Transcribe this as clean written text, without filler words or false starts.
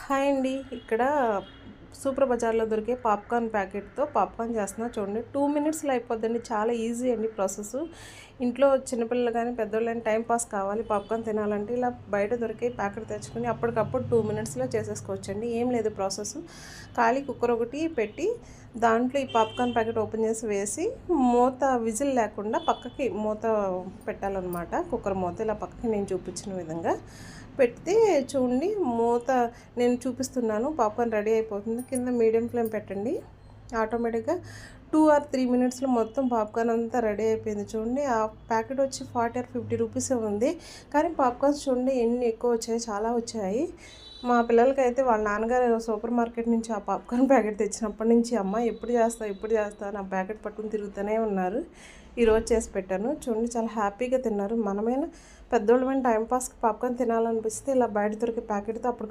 Hi అండి. ఇక్కడ super బజార్‌లో దొరికే పాప్‌కార్న్ ప్యాకెట్‌తో పాప్‌కార్న్ చేస్తున్నా చూడండి. 2 మినిట్స్‌లో అయిపోద్దండి. చాలా ఈజీ అండి ప్రాసెసు. ఇంట్లో చిన్న పిల్లలు గానీ, పెద్దోళ్ళు గానీ టైం పాస్ కావాలి పాప్‌కార్న్ తినాలంటే ఇలా బయట దొరికే ప్యాకెట్ తెచ్చుకొని అప్పటికప్పుడు 2 మినిట్స్‌లో చేసేసుకోవచ్చండి. ఏం లేదు ప్రాసెసు. ఖాళీ కుక్కర్ ఒకటి పెట్టి దాంట్లో ఈ పాప్‌కార్న్ ప్యాకెట్ ఓపెన్ చేసి వేసి మూత విజిల్ లేకుండా పక్కకి మూత పెట్టాలన్నమాట. కుక్కర్ మూత ఇలా పక్కకి నేను చూపించిన విధంగా పెడితే చూడండి మూత నేను చూపిస్తున్నాను. పాప్‌కార్న్ రెడీ అయిపోతుంది. కింద మీడియం ఫ్లేమ్ పెట్టండి. ఆటోమేటిక్‌గా 2 ఆర్ 3 మినిట్స్‌లో మొత్తం పాప్‌కార్న్ అంతా రెడీ అయిపోయింది చూడండి. ఆ ప్యాకెట్ వచ్చి 40 ఆర్ 50 రూపీసే ఉంది. కానీ పాప్‌కార్న్స్ చూడండి ఎన్ని ఎక్కువ వచ్చాయి, చాలా వచ్చాయి. మా పిల్లలకైతే వాళ్ళ నాన్నగారు సూపర్ మార్కెట్ నుంచి ఆ పాప్‌కార్న్ ప్యాకెట్ తెచ్చినప్పటి నుంచి అమ్మ ఎప్పుడు చేస్తావు, ఎప్పుడు చేస్తావు అని ఆ ప్యాకెట్ పట్టుకొని తిరుగుతూనే ఉన్నారు. ఈరోజు చేసి పెట్టాను. చూడండి చాలా హ్యాపీగా తిన్నారు. మనమైనా పెద్దోళ్ళమైనా టైం పాస్‌కి పాప్‌కార్న్ తినాలనిపిస్తే ఇలా బయట దొరికే ప్యాకెట్‌తో అప్పుడు